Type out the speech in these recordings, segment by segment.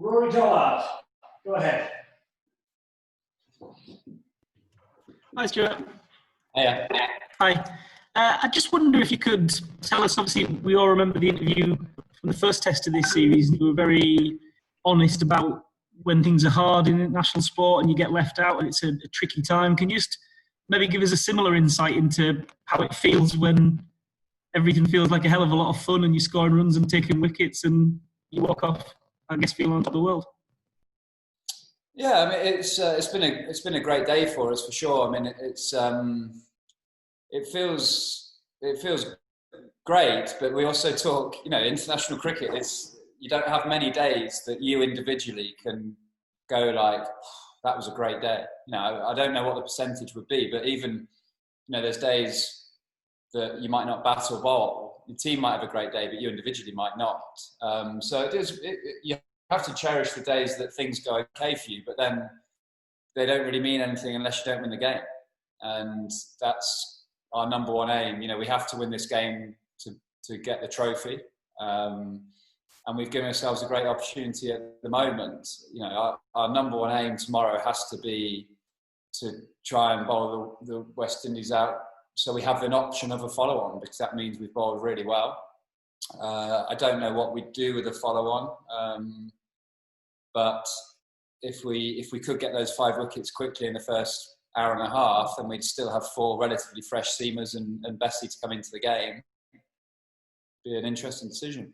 Rory Dollard, go ahead. Hi, Stuart. Hiya. Hi. I just wonder if you could tell us, obviously, we all remember the interview from the first test of this series. You were very honest about when things are hard in international sport and you get left out and it's a tricky time. Can you just maybe give us a similar insight into how it feels when everything feels like a hell of a lot of fun and you're scoring runs and taking wickets and you walk off, I guess, feeling on top of the world? Yeah, I mean, it's been a great day for us for sure. I mean, it feels great, but we also talk, international cricket. You don't have many days that you individually can go like, that was a great day. I don't know what the percentage would be, but even, there's days that you might not bat or bowl. Your team might have a great day, but you individually might not. So you have to cherish the days that things go okay for you, but then they don't really mean anything unless you don't win the game. And that's our number one aim. We have to win this game to get the trophy. And we've given ourselves a great opportunity at the moment. Our number one aim tomorrow has to be to try and bowl the West Indies out so we have an option of a follow-on, because that means we've bowled really well. I don't know what we'd do with a follow-on, but if we could get those 5 wickets quickly in the first hour and a half, then we'd still have 4 relatively fresh seamers and Bessie to come into the game. Be an interesting decision.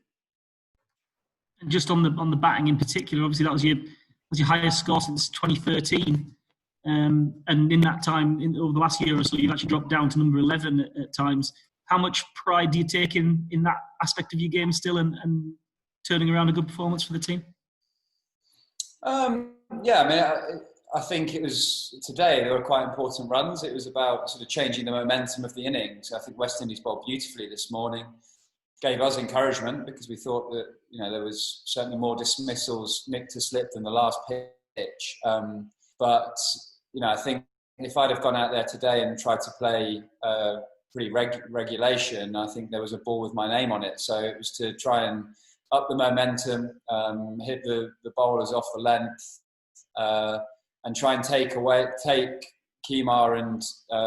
And just on the batting in particular, obviously that was your highest score since 2013. And in that time, over the last year or so, you've actually dropped down to number 11 at times. How much pride do you take in that aspect of your game still and turning around a good performance for the team? Yeah, I mean, I think it was today, there were quite important runs. It was about sort of changing the momentum of the innings. I think West Indies bowled beautifully this morning. Gave us encouragement because we thought that, there was certainly more dismissals nicked to slip than the last pitch. But, I think if I'd have gone out there today and tried to play regulation, I think there was a ball with my name on it. So it was to try and up the momentum, hit the bowlers off the length, and try and take Kemar and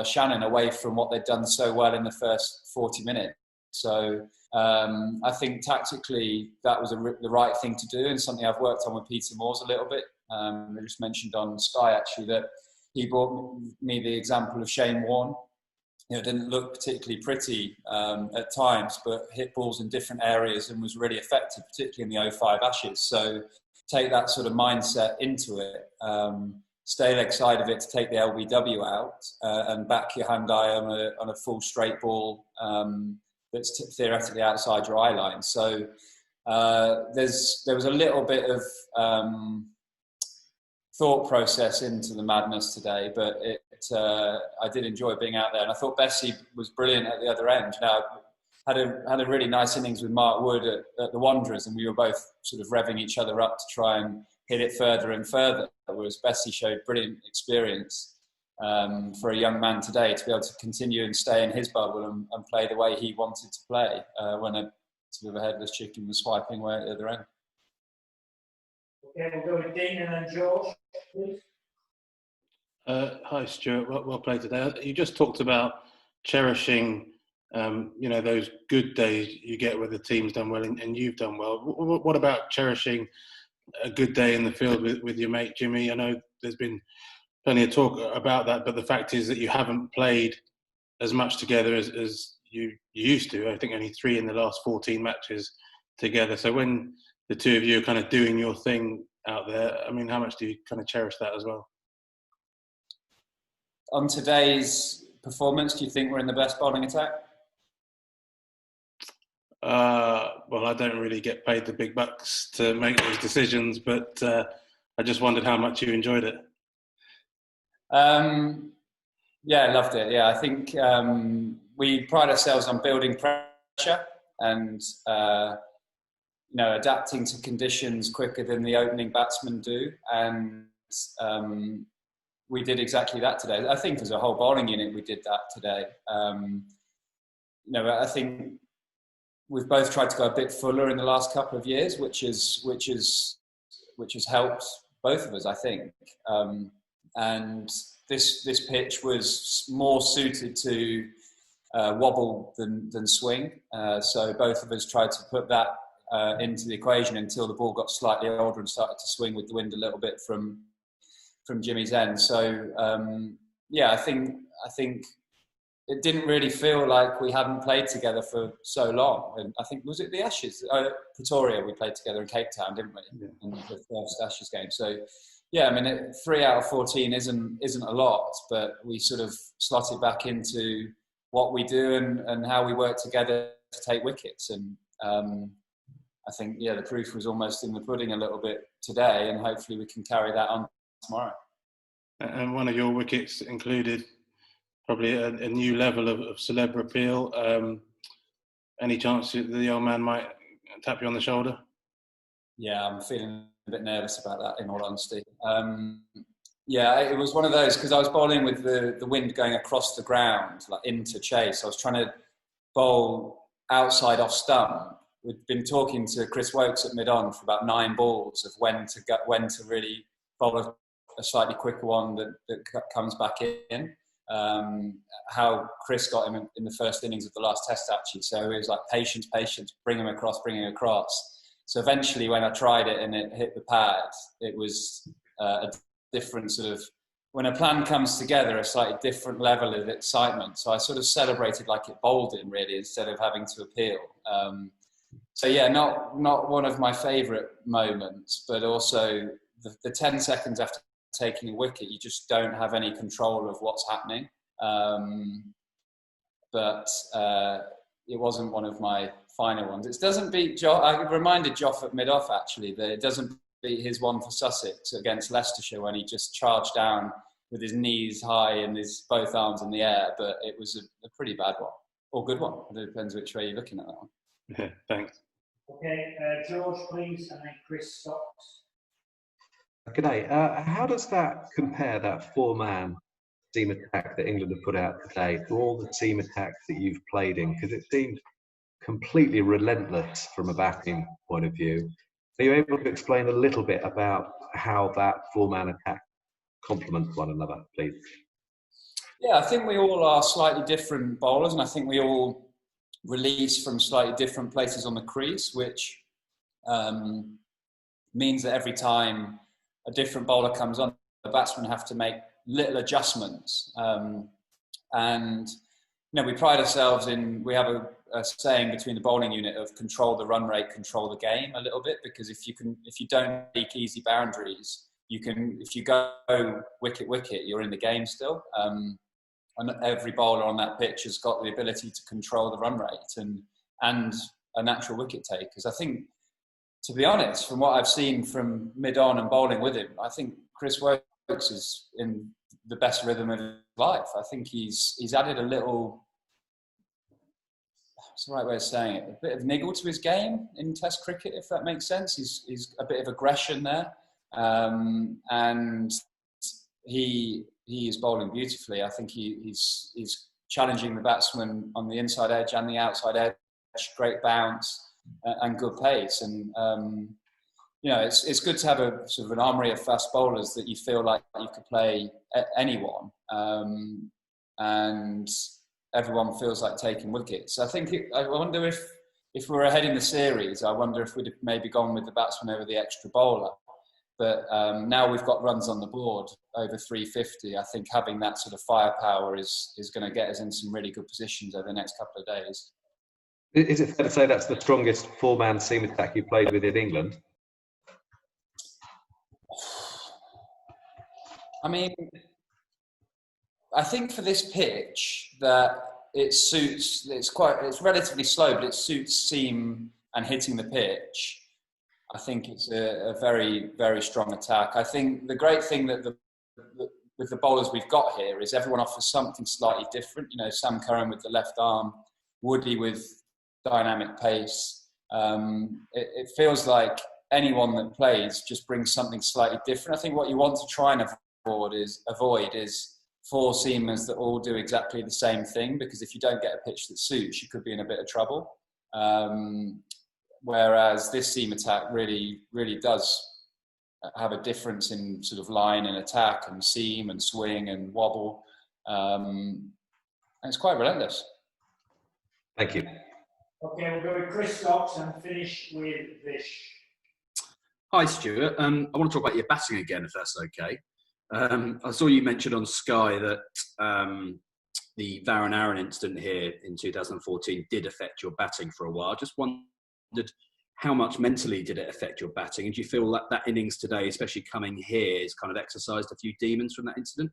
Shannon away from what they'd done so well in the first 40 minutes. So I think tactically that was the right thing to do, and something I've worked on with Peter Moores a little bit. I just mentioned on Sky actually that he brought me the example of Shane Warne. Didn't look particularly pretty at times, but hit balls in different areas and was really effective, particularly in the 05 Ashes. So take that sort of mindset into it. Stay leg side of it to take the LBW out and back your hand eye on a full straight ball that's theoretically outside your eye line. So there was a little bit of thought process into the madness today, but I did enjoy being out there, and I thought Bessie was brilliant at the other end. Had a really nice innings with Mark Wood at the Wanderers, and we were both sort of revving each other up to try and hit it further and further, whereas Bessie showed brilliant experience for a young man today to be able to continue and stay in his bubble and play the way he wanted to play when a sort of a headless chicken was swiping away at the other end. Okay, we'll go with Dean and then George, please. Hi, Stuart. Well played today. You just talked about cherishing, those good days you get where the team's done well and you've done well. What about cherishing a good day in the field with your mate Jimmy? I know there's been plenty of talk about that, but the fact is that you haven't played as much together as you used to. I think only 3 in the last 14 matches together. So when the two of you are kind of doing your thing out there, I mean, how much do you kind of cherish that as well? On today's performance, do you think we're in the best bowling attack? Well, I don't really get paid the big bucks to make those decisions, but I just wondered how much you enjoyed it. Yeah, I loved it. Yeah, I think we pride ourselves on building pressure and adapting to conditions quicker than the opening batsmen do, and we did exactly that today. I think as a whole bowling unit, we did that today. I think we've both tried to go a bit fuller in the last couple of years, which is which has helped both of us, I think. And this pitch was more suited to wobble than swing. So both of us tried to put that into the equation until the ball got slightly older and started to swing with the wind a little bit from Jimmy's end. So I think it didn't really feel like we hadn't played together for so long. And I think, was it the Ashes? Pretoria, we played together in Cape Town, didn't we? Yeah. In the first Ashes game. So, yeah, I mean, 3 out of 14 isn't a lot, but we sort of slotted back into what we do and how we work together to take wickets. And I think, yeah, the proof was almost in the pudding a little bit today, and hopefully we can carry that on tomorrow. And one of your wickets included probably a new level of celeb appeal. Any chance that the old man might tap you on the shoulder? Yeah, I'm feeling a bit nervous about that, in all honesty. Yeah, it was one of those, because I was bowling with the wind going across the ground, like into chase. I was trying to bowl outside off stump. We'd been talking to Chris Wokes at mid-on for about 9 balls of when to really bowl a slightly quicker one that comes back in. How Chris got him in the first innings of the last test, actually. So it was like patience, bring him across. So eventually when I tried it and it hit the pad, it was a different sort of, when a plan comes together, a slightly different level of excitement. So I sort of celebrated like it bowled in, really, instead of having to appeal. So yeah, not one of my favourite moments, but also the 10 seconds after taking a wicket, you just don't have any control of what's happening. But it wasn't one of my final ones. It doesn't beat I reminded Joff at mid-off, actually, that it doesn't beat his one for Sussex against Leicestershire when he just charged down with his knees high and his both arms in the air. But it was a pretty bad one, or good one. It depends which way you're looking at that one. Yeah, thanks. Okay, George, please, and then Chris Stocks. G'day. How does that compare, that 4-man seam attack that England have put out today, to all the seam attacks that you've played in? Because it seemed completely relentless from a batting point of view. Are you able to explain a little bit about how that 4-man attack complements one another, please? Yeah, I think we all are slightly different bowlers, and I think we all release from slightly different places on the crease, which means that every time a different bowler comes on, the batsmen have to make little adjustments. And we pride ourselves in, we have a saying between the bowling unit of control the run rate, control the game a little bit, because if you don't make easy boundaries, if you go wicket, you're in the game still. And every bowler on that pitch has got the ability to control the run rate and a natural wicket take. Because I think, to be honest, from what I've seen from mid-on and bowling with him, I think Chris Wokes is in the best rhythm of his life. I think he's added a little, what's the right way of saying it, a bit of niggle to his game in Test cricket, if that makes sense. He's a bit of aggression there. And he is bowling beautifully. I think he's challenging the batsman on the inside edge and the outside edge, great bounce and good pace. And it's good to have a sort of an armoury of fast bowlers that you feel like you could play anyone, and everyone feels like taking wickets. I think I wonder if we were ahead in the series, I wonder if we'd have maybe gone with the batsman over the extra bowler. But now we've got runs on the board over 350. I think having that sort of firepower is going to get us in some really good positions over the next couple of days. Is it fair to say that's the strongest 4-man seam attack you played with in England? I mean, I think for this pitch that it suits. It's relatively slow, but it suits seam and hitting the pitch. I think it's a very, very strong attack. I think the great thing that with the bowlers we've got here is everyone offers something slightly different. Sam Curran with the left arm, Woody with dynamic pace. It feels like anyone that plays just brings something slightly different. I think what you want to try and avoid is 4 seamers that all do exactly the same thing, because if you don't get a pitch that suits, you could be in a bit of trouble. Whereas this seam attack really, really does have a difference in sort of line and attack and seam and swing and wobble. And it's quite relentless. Thank you. Okay, we'll go with Chris Stocks and finish with Vish. Hi, Stuart. I want to talk about your batting again, if that's okay. I saw you mentioned on Sky that the Varun Aaron incident here in 2014 did affect your batting for a while. Just wondered how much mentally did it affect your batting? And do you feel that that innings today, especially coming here, has kind of exercised a few demons from that incident?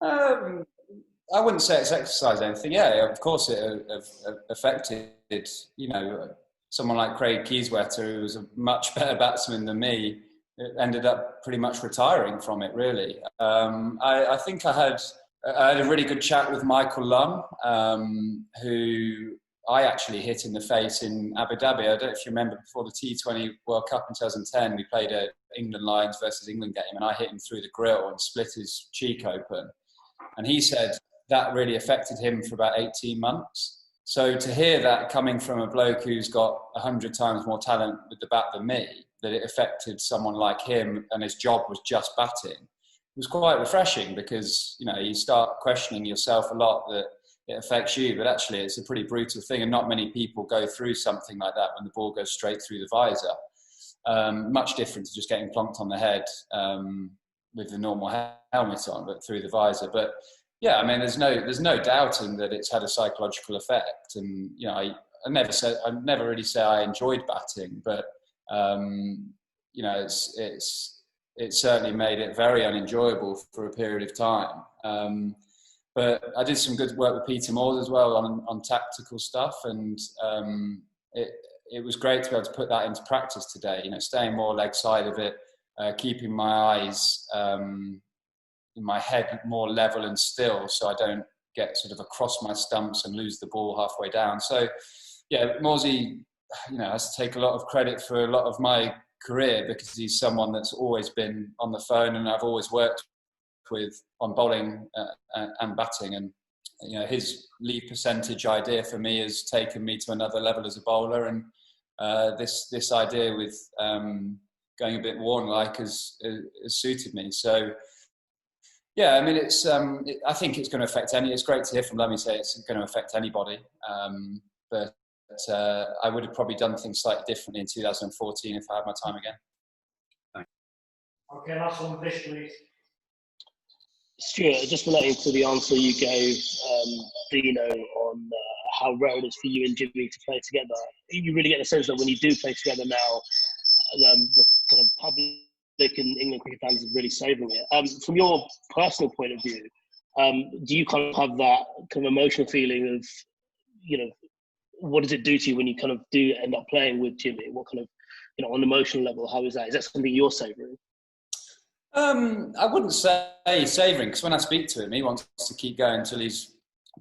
I wouldn't say it's exercised anything. Yeah, of course it affected, you know, someone like Craig Keyswetter, who was a much better batsman than me, ended up pretty much retiring from it, really. I think I had a really good chat with Michael Lum, who I actually hit in the face in Abu Dhabi. I don't know if you remember, before the T20 World Cup in 2010, we played a England Lions versus England game, and I hit him through the grill and split his cheek open. And he said that really affected him for about 18 months. So to hear that coming from a bloke who's got 100 times more talent with the bat than me, that it affected someone like him and his job was just batting, was quite refreshing, because, you know, you start questioning yourself a lot that it affects you, but actually it's a pretty brutal thing, and not many people go through something like that when the ball goes straight through the visor. Much different to just getting plonked on the head with the normal helmet on, but through the visor. But yeah, I mean, there's no doubting that it's had a psychological effect. And you know, I never really say I enjoyed batting, but you know, it certainly made it very unenjoyable for a period of time. But I did some good work with Peter Moores as well on tactical stuff, and it was great to be able to put that into practice today. You know, staying more leg side of it, keeping my eyes in my head more level and still, so I don't get sort of across my stumps and lose the ball halfway down. So, yeah, Morsey, you know, has to take a lot of credit for a lot of my career, because he's someone that's always been on the phone, and I've always worked with on bowling and batting. And you know, his lead percentage idea for me has taken me to another level as a bowler, and this idea with going a bit Warne-like has suited me. So yeah, I mean, I think it's going to affect it's great to hear from Lummy say it's going to affect anybody, but I would have probably done things slightly differently in 2014 if I had my time again. Thanks. Okay, last one, Vish, please. Stuart, just relating to the answer you gave Dino on how rare it is for you and Jimmy to play together, you really get the sense that when you do play together now, the kind of public and England cricket fans are really savouring it. From your personal point of view, do you kind of have that kind of emotional feeling of, you know, what does it do to you when you kind of do end up playing with Jimmy? What kind of, you know, on an emotional level, how is that? Is that something you're savouring? I wouldn't say savouring, because when I speak to him, he wants to keep going until he's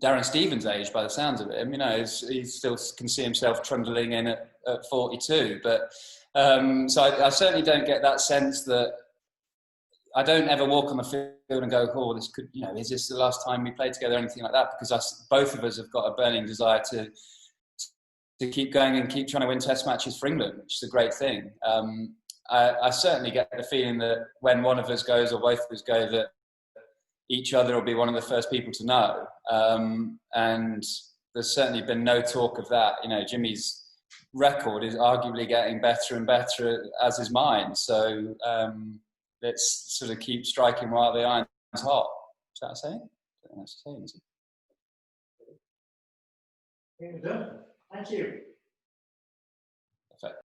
Darren Stevens' age, by the sounds of it. You know, he still can see himself trundling in at 42. But so I certainly don't get that sense that I don't ever walk on the field and go, oh, this could, you know, is this the last time we play together, or anything like that? Because both of us have got a burning desire to keep going and keep trying to win Test matches for England, which is a great thing. I certainly get the feeling that when one of us goes or both of us go, that each other will be one of the first people to know. And there's certainly been no talk of that. You know, Jimmy's record is arguably getting better and better, as is mine. So let's sort of keep striking while the iron's hot. Is that a saying? I don't know, that's a saying, is it? Okay, we're done. Thank you.